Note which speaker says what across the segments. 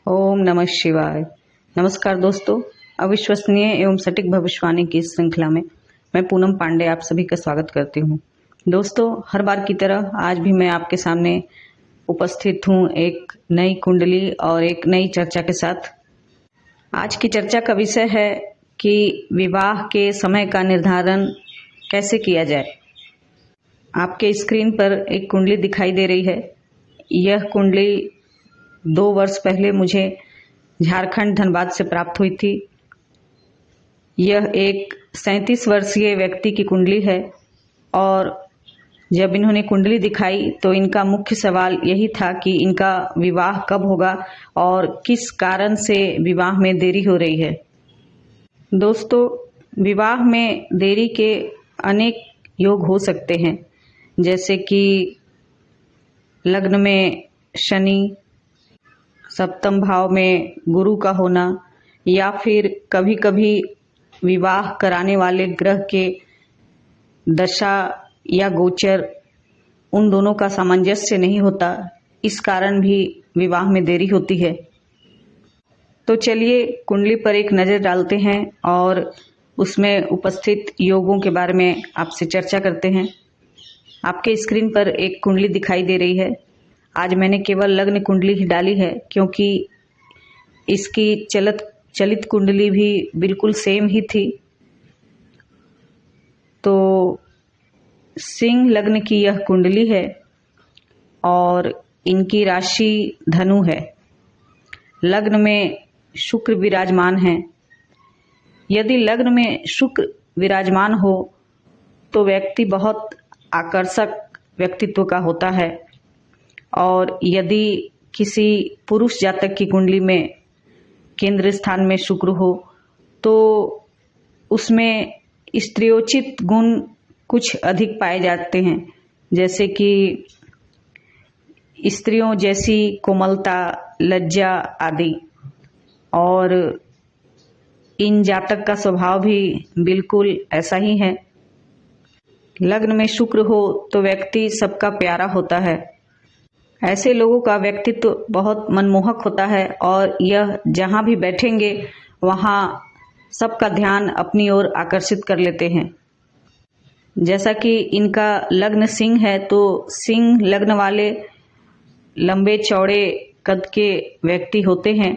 Speaker 1: ओम नमः शिवाय। नमस्कार दोस्तों, अविश्वसनीय एवं सटीक भविष्यवाणी की इस श्रृंखला में मैं पूनम पांडे आप सभी का स्वागत करती हूँ। दोस्तों, हर बार की तरह आज भी मैं आपके सामने उपस्थित हूँ एक नई कुंडली और एक नई चर्चा के साथ। आज की चर्चा का विषय है कि विवाह के समय का निर्धारण कैसे किया जाए। आपके स्क्रीन पर एक कुंडली दिखाई दे रही है। यह कुंडली 2 वर्ष पहले मुझे झारखंड धनबाद से प्राप्त हुई थी। यह एक 37 वर्षीय व्यक्ति की कुंडली है और जब इन्होंने कुंडली दिखाई तो इनका मुख्य सवाल यही था कि इनका विवाह कब होगा और किस कारण से विवाह में देरी हो रही है। दोस्तों, विवाह में देरी के अनेक योग हो सकते हैं, जैसे कि लग्न में शनि, सप्तम भाव में गुरु का होना, या फिर कभी कभी विवाह कराने वाले ग्रह के दशा या गोचर उन दोनों का सामंजस्य नहीं होता। इस कारण भी विवाह में देरी होती है। तो चलिए कुंडली पर एक नज़र डालते हैं और उसमें उपस्थित योगों के बारे में आपसे चर्चा करते हैं। आपके स्क्रीन पर एक कुंडली दिखाई दे रही है। आज मैंने केवल लग्न कुंडली ही डाली है क्योंकि इसकी चलित कुंडली भी बिल्कुल सेम ही थी। तो सिंह लग्न की यह कुंडली है और इनकी राशि धनु है। लग्न में शुक्र विराजमान है। यदि लग्न में शुक्र विराजमान हो तो व्यक्ति बहुत आकर्षक व्यक्तित्व का होता है, और यदि किसी पुरुष जातक की कुंडली में केंद्र स्थान में शुक्र हो तो उसमें स्त्रियोचित गुण कुछ अधिक पाए जाते हैं, जैसे कि स्त्रियों जैसी कोमलता, लज्जा आदि। और इन जातक का स्वभाव भी बिल्कुल ऐसा ही है। लग्न में शुक्र हो तो व्यक्ति सबका प्यारा होता है। ऐसे लोगों का व्यक्तित्व बहुत मनमोहक होता है और यह जहाँ भी बैठेंगे वहाँ सबका ध्यान अपनी ओर आकर्षित कर लेते हैं। जैसा कि इनका लग्न सिंह है तो सिंह लग्न वाले लंबे चौड़े कद के व्यक्ति होते हैं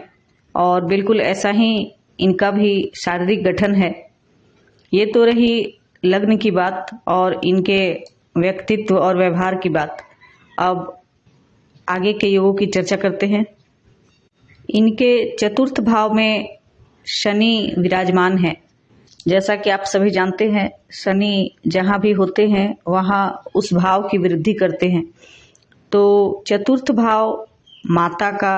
Speaker 1: और बिल्कुल ऐसा ही इनका भी शारीरिक गठन है। ये तो रही लग्न की बात और इनके व्यक्तित्व और व्यवहार की बात। अब आगे के योगों की चर्चा करते हैं। इनके चतुर्थ भाव में शनि विराजमान है। जैसा कि आप सभी जानते हैं, शनि जहाँ भी होते हैं वहाँ उस भाव की वृद्धि करते हैं। तो चतुर्थ भाव माता का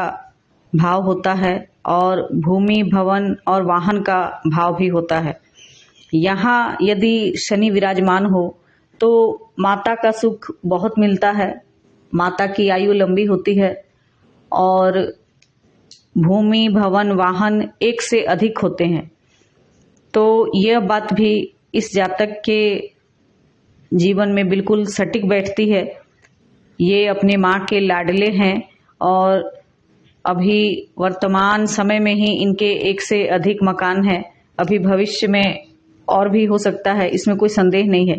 Speaker 1: भाव होता है और भूमि, भवन और वाहन का भाव भी होता है। यहाँ यदि शनि विराजमान हो तो माता का सुख बहुत मिलता है, माता की आयु लंबी होती है और भूमि, भवन, वाहन एक से अधिक होते हैं। तो यह बात भी इस जातक के जीवन में बिल्कुल सटीक बैठती है। ये अपने माँ के लाडले हैं और अभी वर्तमान समय में ही इनके एक से अधिक मकान है। अभी भविष्य में और भी हो सकता है, इसमें कोई संदेह नहीं है।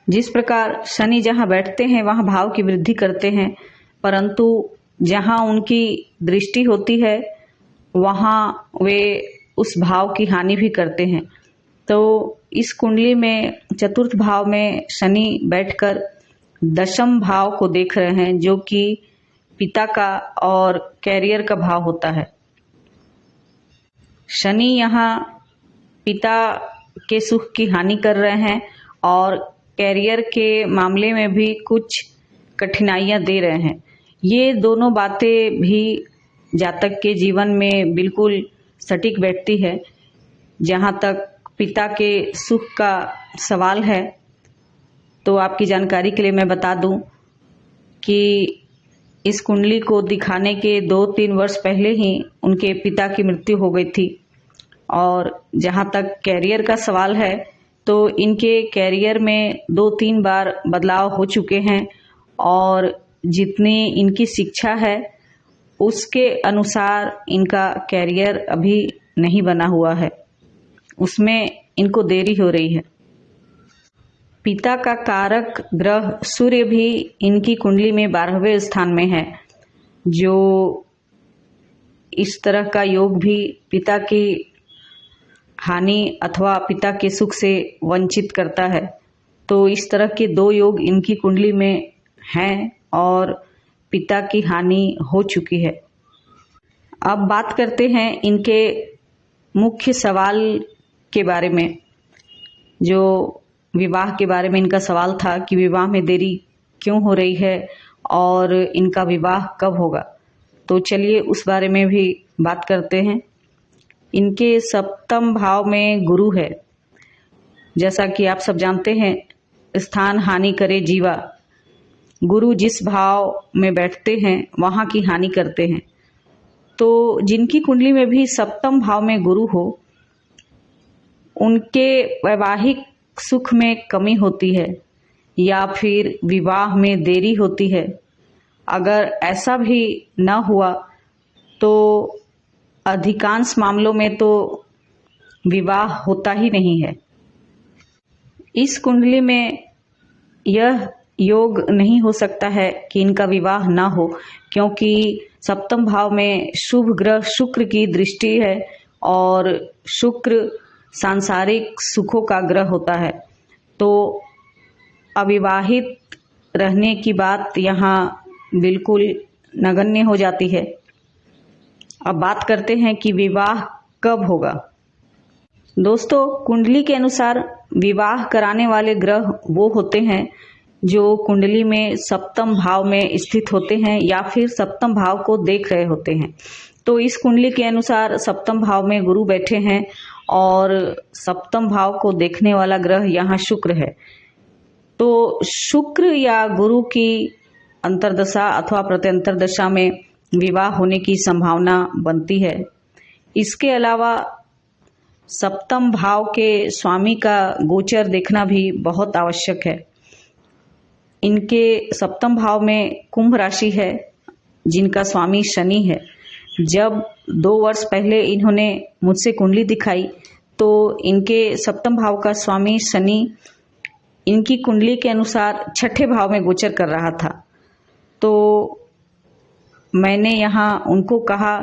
Speaker 1: जिस प्रकार शनि जहाँ बैठते हैं वहाँ भाव की वृद्धि करते हैं, परंतु जहाँ उनकी दृष्टि होती है वहाँ वे उस भाव की हानि भी करते हैं। तो इस कुंडली में चतुर्थ भाव में शनि बैठकर दशम भाव को देख रहे हैं, जो कि पिता का और कैरियर का भाव होता है। शनि यहाँ पिता के सुख की हानि कर रहे हैं और कैरियर के मामले में भी कुछ कठिनाइयां दे रहे हैं। ये दोनों बातें भी जातक के जीवन में बिल्कुल सटीक बैठती है। जहाँ तक पिता के सुख का सवाल है तो आपकी जानकारी के लिए मैं बता दूं कि इस कुंडली को दिखाने के 2-3 वर्ष पहले ही उनके पिता की मृत्यु हो गई थी। और जहाँ तक कैरियर का सवाल है तो इनके कैरियर में 2-3 बार बदलाव हो चुके हैं और जितनी इनकी शिक्षा है उसके अनुसार इनका कैरियर अभी नहीं बना हुआ है, उसमें इनको देरी हो रही है। पिता का कारक ग्रह सूर्य भी इनकी कुंडली में 12वें स्थान में है, जो इस तरह का योग भी पिता की हानि अथवा पिता के सुख से वंचित करता है। तो इस तरह के 2 योग इनकी कुंडली में हैं और पिता की हानि हो चुकी है। अब बात करते हैं इनके मुख्य सवाल के बारे में। जो विवाह के बारे में इनका सवाल था कि विवाह में देरी क्यों हो रही है और इनका विवाह कब होगा, तो चलिए उस बारे में भी बात करते हैं। इनके 7वें भाव में गुरु है। जैसा कि आप सब जानते हैं, स्थान हानि करे जीवा, गुरु जिस भाव में बैठते हैं वहाँ की हानि करते हैं। तो जिनकी कुंडली में भी 7वें भाव में गुरु हो, उनके वैवाहिक सुख में कमी होती है या फिर विवाह में देरी होती है। अगर ऐसा भी न हुआ तो अधिकांश मामलों में तो विवाह होता ही नहीं है। इस कुंडली में यह योग नहीं हो सकता है कि इनका विवाह ना हो, क्योंकि 7वें भाव में शुभ ग्रह शुक्र की दृष्टि है और शुक्र सांसारिक सुखों का ग्रह होता है। तो अविवाहित रहने की बात यहाँ बिल्कुल नगण्य हो जाती है। अब बात करते हैं कि विवाह कब होगा। दोस्तों, कुंडली के अनुसार विवाह कराने वाले ग्रह वो होते हैं जो कुंडली में 7वें भाव में स्थित होते हैं या फिर 7वें भाव को देख रहे होते हैं। तो इस कुंडली के अनुसार 7वें भाव में गुरु बैठे हैं और 7वें भाव को देखने वाला ग्रह यहाँ शुक्र है। तो शुक्र या गुरु की अंतर्दशा अथवा प्रत्यंतर दशा में विवाह होने की संभावना बनती है। इसके अलावा 7वें भाव के स्वामी का गोचर देखना भी बहुत आवश्यक है। इनके 7वें भाव में कुंभ राशि है, जिनका स्वामी शनि है। जब 2 वर्ष पहले इन्होंने मुझसे कुंडली दिखाई तो इनके 7वें भाव का स्वामी शनि इनकी कुंडली के अनुसार 6ठे भाव में गोचर कर रहा था। तो मैंने यहाँ उनको कहा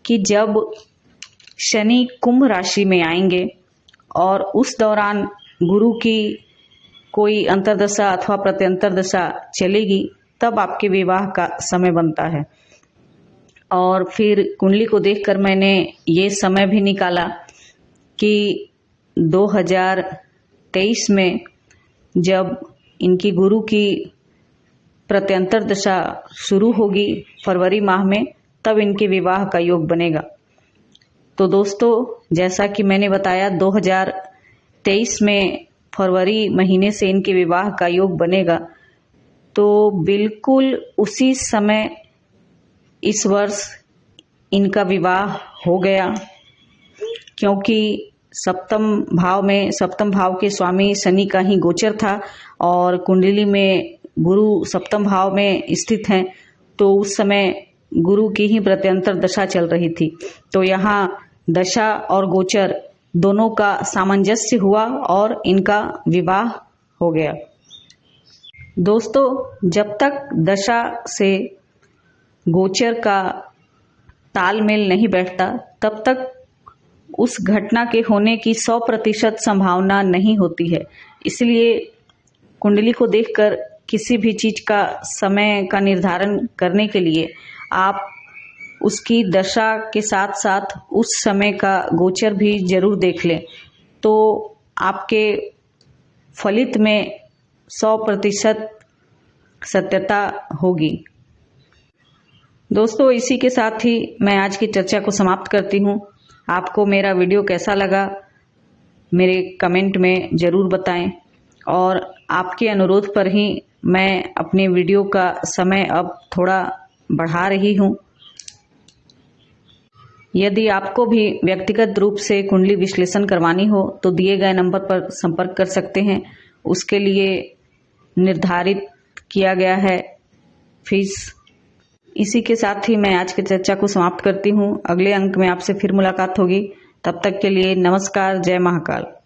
Speaker 1: कि जब शनि कुंभ राशि में आएंगे और उस दौरान गुरु की कोई अंतर्दशा अथवा प्रत्यंतर दशा चलेगी, तब आपके विवाह का समय बनता है। और फिर कुंडली को देखकर मैंने ये समय भी निकाला कि 2023 में जब इनकी गुरु की प्रत्यंतर दशा शुरू होगी फरवरी माह में, तब इनके विवाह का योग बनेगा। तो दोस्तों, जैसा कि मैंने बताया 2023 में फरवरी महीने से इनके विवाह का योग बनेगा। तो बिल्कुल उसी समय इस वर्ष इनका विवाह हो गया, क्योंकि 7वें भाव के स्वामी शनि का ही गोचर था और कुंडली में गुरु 7वें भाव में स्थित हैं। तो उस समय गुरु की ही प्रत्यंतर दशा चल रही थी। तो यहाँ दशा और गोचर दोनों का सामंजस्य हुआ और इनका विवाह हो गया। दोस्तों, जब तक दशा से गोचर का तालमेल नहीं बैठता, तब तक उस घटना के होने की 100% संभावना नहीं होती है। इसलिए कुंडली को देखकर किसी भी चीज का समय का निर्धारण करने के लिए आप उसकी दशा के साथ साथ उस समय का गोचर भी जरूर देख लें, तो आपके फलित में 100% सत्यता होगी। दोस्तों, इसी के साथ ही मैं आज की चर्चा को समाप्त करती हूँ। आपको मेरा वीडियो कैसा लगा मेरे कमेंट में ज़रूर बताएं और आपके अनुरोध पर ही मैं अपने वीडियो का समय अब थोड़ा बढ़ा रही हूँ। यदि आपको भी व्यक्तिगत रूप से कुंडली विश्लेषण करवानी हो तो दिए गए नंबर पर संपर्क कर सकते हैं। उसके लिए निर्धारित किया गया है फीस। इसी के साथ ही मैं आज की चर्चा को समाप्त करती हूँ। अगले अंक में आपसे फिर मुलाकात होगी। तब तक के लिए नमस्कार। जय महाकाल।